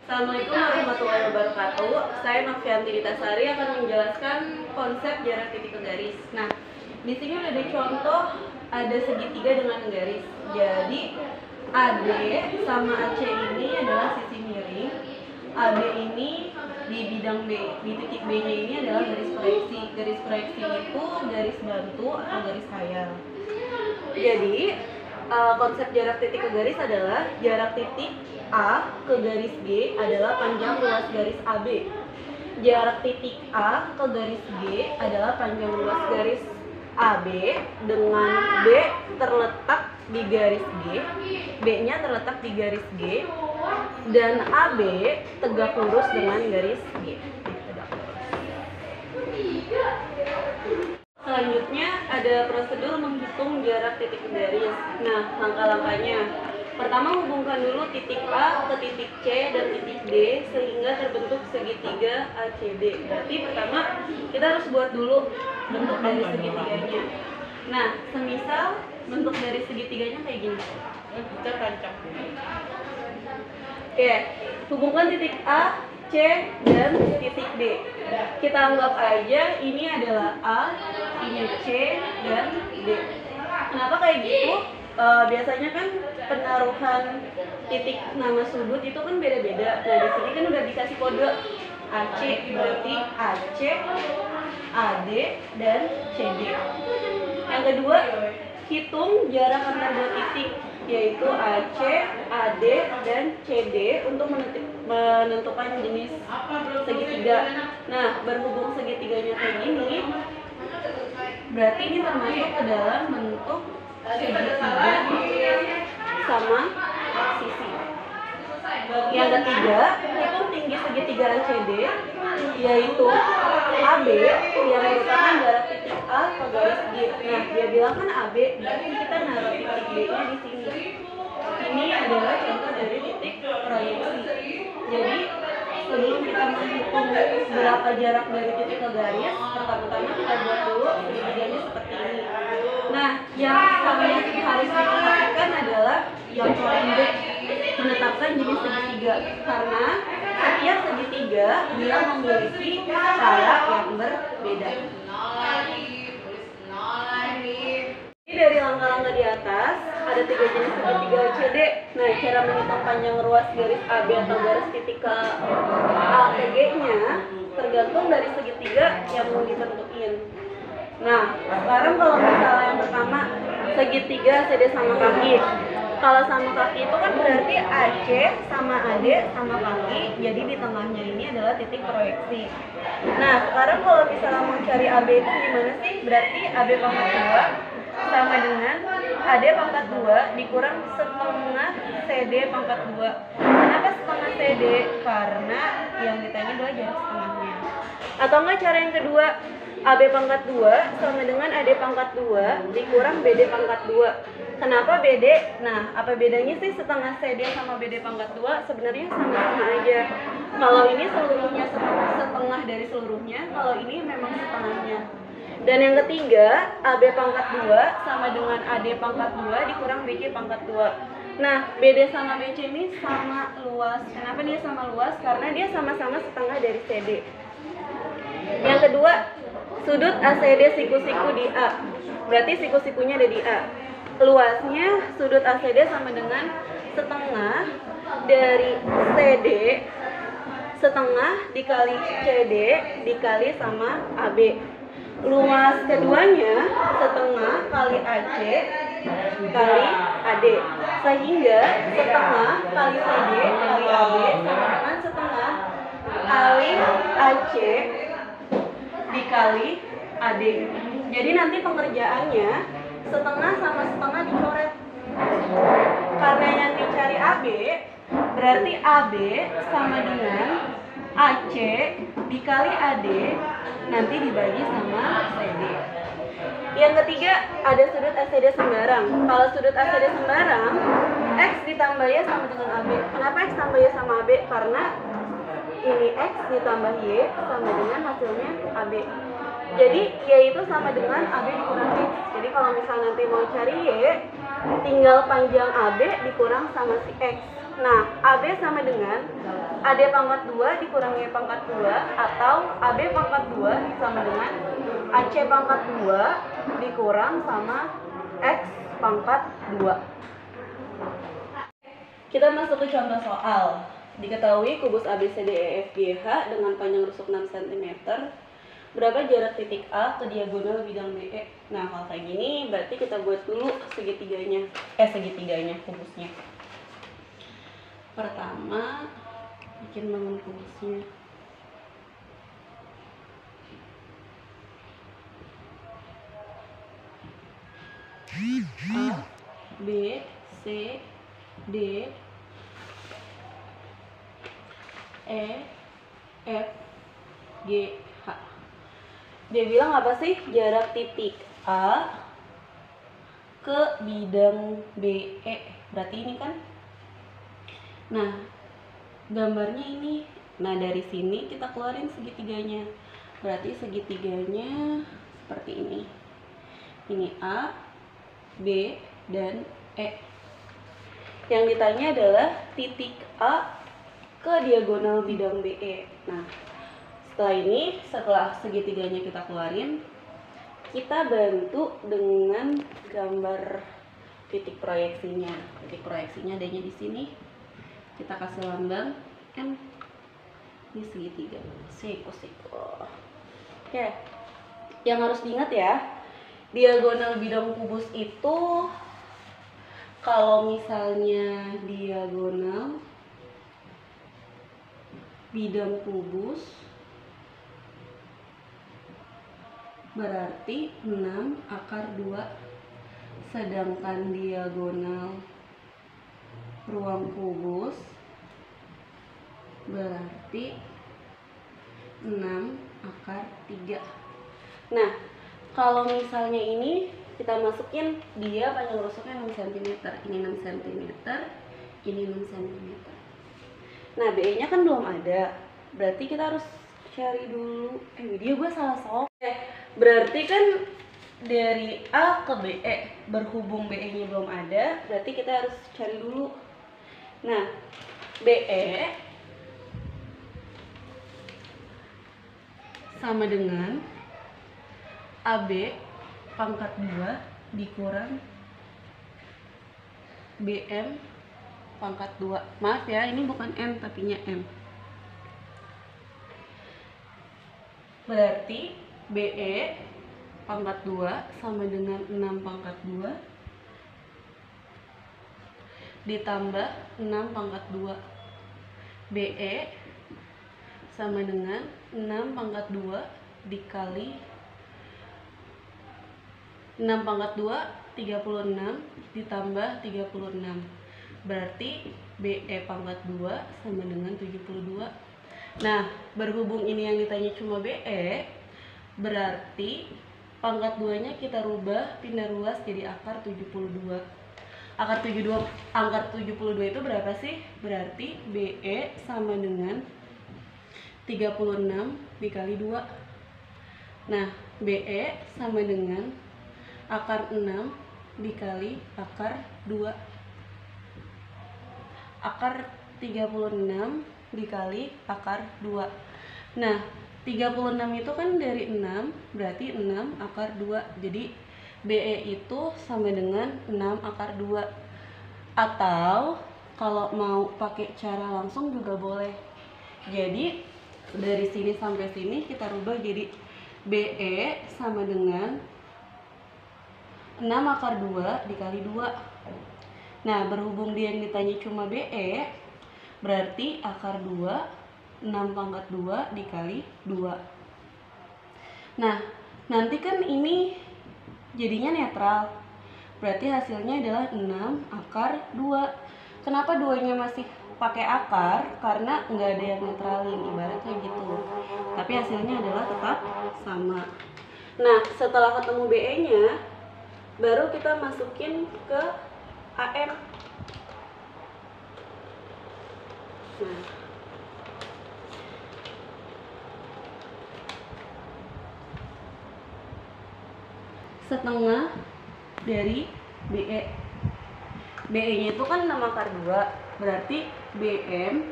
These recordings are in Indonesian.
Assalamualaikum warahmatullahi wabarakatuh. Saya Novianti Ditasari akan menjelaskan konsep jarak titik ke garis. Nah, di sini udah ada contoh ada segitiga dengan garis. Jadi AD sama AC ini adalah sisi miring. AB ini di bidang B, di titik B-nya ini adalah garis proyeksi. Garis proyeksi itu garis bantu atau garis khayal. Jadi konsep jarak titik ke garis adalah jarak titik A ke garis B adalah panjang luas garis AB. Jarak titik A ke garis G adalah panjang luas garis AB dengan B terletak di garis G, B-nya terletak di garis G, dan AB tegak lurus dengan garis G. Selanjutnya ada prosedur menghitung jarak titik ke garis. Nah, langkah-langkahnya. Pertama, hubungkan dulu titik A ke titik C dan titik D sehingga terbentuk segitiga ACD. Berarti pertama kita harus buat dulu bentuk dari segitiganya. Nah, semisal bentuk dari segitiganya kayak gini. Kita tancap. Oke, hubungkan titik A, C, dan titik D. Kita anggap aja ini adalah A, ini C, dan D. Kenapa kayak gitu? Biasanya kan penaruhan titik nama sudut itu kan beda-beda. Nah, di sini kan udah dikasih kode AC, berarti AC, AD, dan CD. Yang kedua, hitung jarak antar dua titik, yaitu AC, AD, dan CD untuk menentukan jenis segitiga. Nah, berhubung segitiganya kayak gini, berarti ini termasuk ke dalam bentuk segitiga sama sisi. Yang ketiga, hitung tinggi segitiga ACD, yaitu AB yang merupakan jarak titik A ke garis G. Nah, dia bilang kan AB, berarti kita naruh titik B-nya di sini. Ini adalah contoh dari titik proyeksi. Jadi, sebelum kita menghitung berapa jarak dari titik ke garis, pertama-tama kita buat dulu segitiganya seperti ini. Nah, yang harus diperhatikan adalah yang paling B, menetapkan jenis segitiga, karena setiap segitiga dia memiliki cara yang berbeda. Ini dari langkah-langkah di atas ada 3 jenis segitiga ACD. Nah, cara menghitung panjang ruas garis AB atau garis titik ke A ke G-nya tergantung dari segitiga yang mau ditentuin. Nah, sekarang kalau misalnya yang pertama segitiga CD sama kaki. Kalau sama kaki itu kan berarti AC sama AD sama kaki, jadi di tengahnya ini adalah titik proyeksi. Nah, sekarang kalau misalnya mau cari AB itu gimana sih? Berarti AB pangkat 2 sama dengan AD pangkat 2 dikurang setengah CD pangkat 2. Kenapa setengah CD? Karena yang ditanya adalah jarak setengahnya. Atau enggak cara yang kedua, AB pangkat 2 sama dengan AD pangkat 2 dikurang BD pangkat 2. Kenapa BD? Nah, apa bedanya sih setengah CD sama BD pangkat 2? Sebenarnya sama-sama aja. Kalau ini seluruhnya setengah dari seluruhnya, kalau ini memang setengahnya. Dan yang ketiga, AB pangkat 2 sama dengan AD pangkat 2 dikurang BC pangkat 2. Nah, BD sama BC ini sama luas. Kenapa dia sama luas? Karena dia sama-sama setengah dari CD. Yang kedua, sudut ACD siku-siku di A. Berarti siku-sikunya ada di A. Luasnya sudut ACD sama dengan setengah dari CD, setengah dikali CD dikali sama AB. Luas keduanya setengah kali AC kali AD. Sehingga setengah kali CD kali AB sama dengan setengah kali AC dikali AD. Jadi nanti pengerjaannya setengah sama setengah dicoret. Karena yang dicari AB, berarti AB sama dengan AC dikali AD nanti dibagi sama CD. Yang ketiga, ada sudut ACD sembarang. Kalau sudut ACD sembarang, X ditambah Y sama dengan AB. Kenapa X tambah Y sama AB? Karena ini X ditambah Y sama dengan hasilnya AB. Jadi Y itu sama dengan AB dikurang X. Jadi kalau misalnya nanti mau cari Y, tinggal panjang AB dikurang sama si X. Nah, AB sama dengan AD pangkat 2 dikurangi E pangkat 2 atau AB pangkat 2 sama dengan AC pangkat 2 dikurang sama X pangkat 2. Kita masuk ke contoh soal. Diketahui kubus ABCDEFGH dengan panjang rusuk 6 cm. Berapa jarak titik A ke diagonal bidang BE? Nah, kalau kayak gini berarti kita buat dulu segitiganya kubusnya. Pertama, bikin bangun kubusnya. A, B, C, D, E, F, G, H. Dia bilang apa sih? Jarak titik A ke bidang BE. Berarti ini kan? Nah, gambarnya ini. Nah, dari sini kita keluarin segitiganya. Berarti segitiganya seperti ini. Ini A, B, dan E. Yang ditanya adalah titik A ke diagonal bidang BE. Nah, setelah segitiganya kita keluarin, kita bantu dengan gambar titik proyeksinya. Titik proyeksinya adanya di sini. Kita kasih lambang M. Ini segitiga. Siku. Oke. Yang harus diingat ya, diagonal bidang kubus itu kalau misalnya diagonal bidang kubus berarti 6 akar 2, sedangkan diagonal ruang kubus berarti 6 akar 3. Nah, kalau misalnya ini kita masukin dia panjang rusuknya 6 cm, ini 6 cm, ini 6 cm. Nah, BE nya kan belum ada, berarti kita harus cari dulu. Dia gue salah soal. Berarti kan dari A ke BE, berhubung BE nya belum ada, berarti kita harus cari dulu. Nah, BE sama dengan AB pangkat 2 dikurang BM pangkat 2. Maaf ya, ini bukan M tapi nya M. Berarti BE pangkat 2 sama dengan 6 pangkat 2 ditambah 6 pangkat 2. BE sama dengan 6 pangkat 2 dikali 6 pangkat 2, 36 ditambah 36. Berarti BE pangkat 2 sama dengan 72. Nah, berhubung ini yang ditanya cuma BE, berarti pangkat 2-nya kita rubah, pindah ruas jadi akar 72. Akar 72 itu berapa sih? Berarti BE sama dengan 36 dikali 2. Nah, BE sama dengan akar 6 dikali akar 2. Akar 36 dikali akar 2. Nah, 36 itu kan dari 6, berarti 6 akar 2. Jadi BE itu sama dengan 6 akar 2. Atau kalau mau pakai cara langsung juga boleh. Jadi dari sini sampai sini kita rubah jadi BE sama dengan 6 akar 2 dikali 2. Nah, berhubung dia yang ditanya cuma BE, berarti akar 2, 6 pangkat 2 dikali 2. Nah, nanti kan ini jadinya netral. Berarti hasilnya adalah 6 akar 2. Kenapa 2-nya masih pakai akar? Karena nggak ada yang netralin, ibaratnya gitu. Tapi hasilnya adalah tetap sama. Nah, setelah ketemu BE-nya, baru kita masukin ke AM. Nah, setengah dari BE. BE nya itu kan 6 akar 2. Berarti BM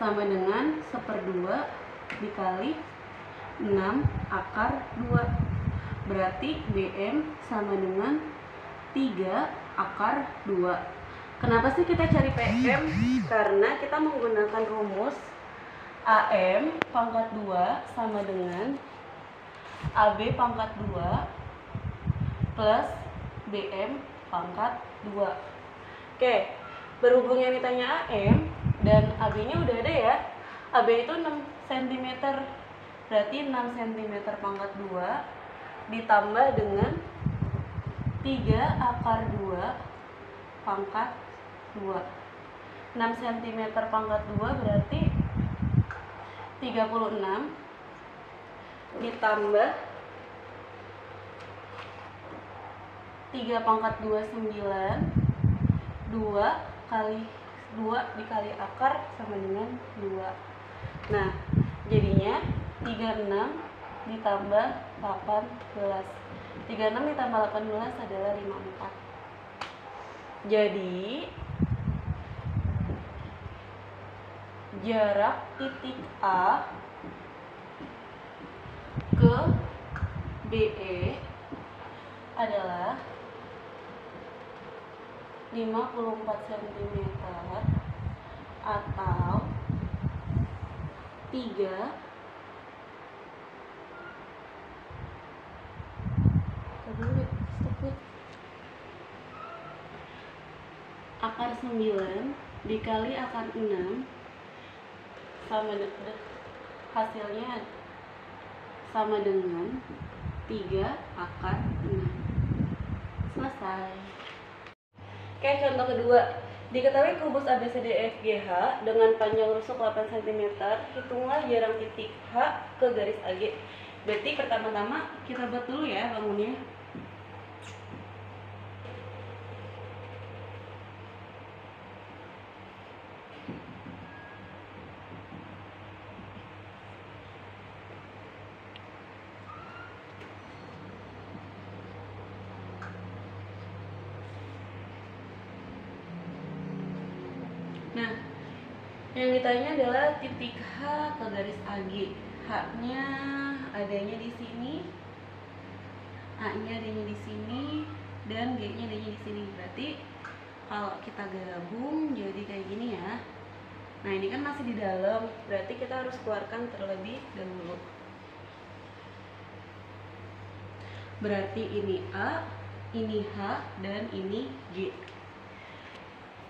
sama dengan 1/2 dikali 6 akar 2. Berarti BM sama dengan 3 akar 2. Kenapa sih kita cari PM? Karena kita menggunakan rumus AM pangkat 2 sama dengan AB pangkat 2 plus BM pangkat 2. Oke, berhubung yang ditanya AM dan AB-nya udah ada ya. AB itu 6 cm. Berarti 6 cm pangkat 2 ditambah dengan 3 akar 2 pangkat 2. 6 cm pangkat 2 berarti 36 ditambah 3 pangkat 2 9. 2 kali 2 dikali akar sama dengan 2. Nah, jadinya 36 ditambah 18. 36 ditambah 18 adalah 54. Jadi jarak titik A ke BE adalah 54 cm atau 3 akar 9 dikali akar 6 sama dengan hasilnya sama dengan 3 akar 6. Selesai. Oke, contoh kedua. Diketahui kubus ABCDEFGH dengan panjang rusuk 8 cm, hitunglah jarak titik H ke garis AG. Berarti pertama-tama kita buat dulu ya bangunnya. Nah, yang ditanya adalah titik H ke garis AG. H-nya adanya di sini, A-nya adanya di sini, dan G-nya adanya di sini. Berarti kalau kita gabung jadi kayak gini ya. Nah, ini kan masih di dalam, berarti kita harus keluarkan terlebih dahulu. Berarti ini A, ini H, dan ini G.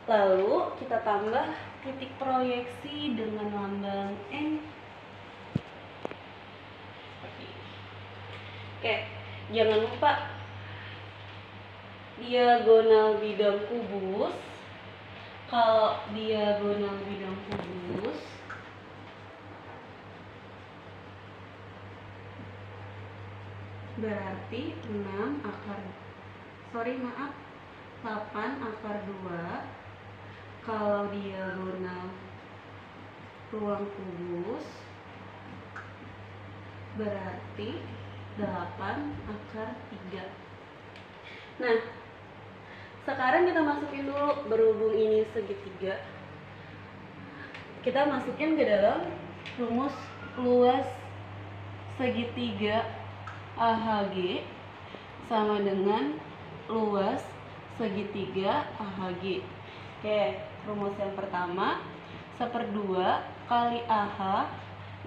Lalu kita tambah titik proyeksi dengan lambang N. Oke, jangan lupa diagonal bidang kubus. Kalau diagonal bidang kubus berarti 8 akar 2. Kalau diagonal ruang kubus berarti 8 akar 3. Nah, sekarang kita masukin dulu, berhubung ini segitiga, kita masukin ke dalam rumus luas segitiga AHG sama dengan luas segitiga AHG. Oke, rumus yang pertama 1/2 kali AH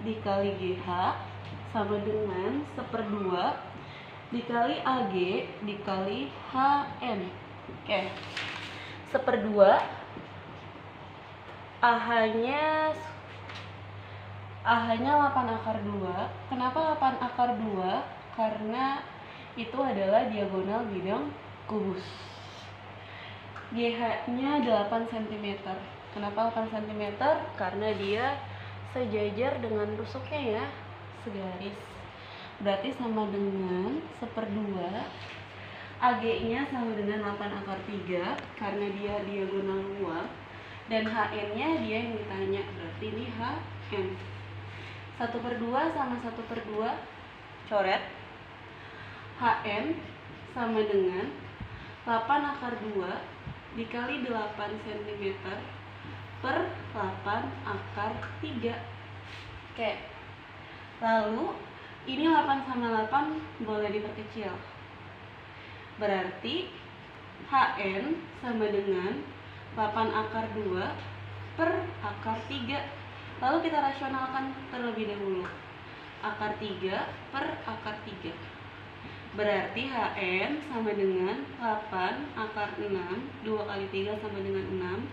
dikali GH sama dengan 1/2 dikali AG dikali HN. Oke, 1/2 AH-nya 8 akar 2. Kenapa 8 akar 2? Karena itu adalah diagonal bidang kubus. GH-nya 8 cm. Kenapa 8 cm? Karena dia sejajar dengan rusuknya ya, segaris. Berarti sama dengan 1/2. AG-nya sama dengan 8 akar 3 karena dia diagonal ruang. Dan HN-nya dia yang ditanya, berarti ini HN. 1/2 sama 1/2 coret. HN sama dengan 8 akar 2 dikali 8 cm per 8 akar 3. Oke. Lalu ini 8 sama 8 boleh diperkecil. Berarti HN sama dengan 8 akar 2 per akar 3. Lalu kita rasionalkan terlebih dahulu. Akar 3 per akar 3. Berarti HN sama dengan 8 akar 6, 2 kali 3 sama dengan 6.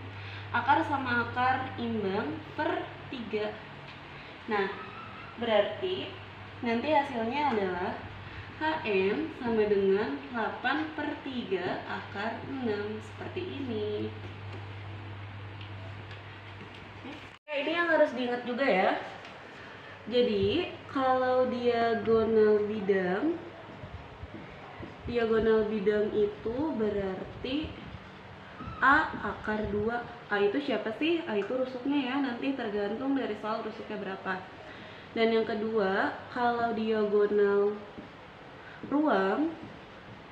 Akar sama akar imbang per 3. Nah, berarti nanti hasilnya adalah HN sama dengan 8 per 3 akar 6. Seperti ini. Ini yang harus diingat juga ya. Jadi, kalau diagonal bidang itu berarti A akar 2. A itu siapa sih? A itu rusuknya ya, nanti tergantung dari soal rusuknya berapa. Dan yang kedua, kalau diagonal ruang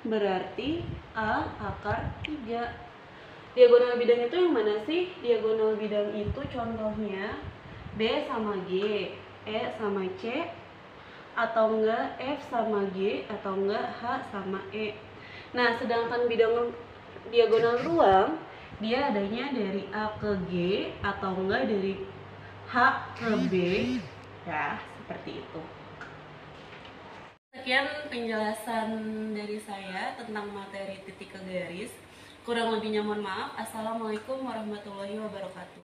berarti A akar 3. Diagonal bidang itu yang mana sih? Diagonal bidang itu contohnya B sama G, E sama C, atau enggak F sama G, atau enggak H sama E. Nah, sedangkan bidang diagonal ruang dia adanya dari A ke G atau enggak dari H ke B, ya seperti itu. Sekian penjelasan dari saya tentang materi titik ke garis. Kurang lebihnya mohon maaf. Assalamualaikum warahmatullahi wabarakatuh.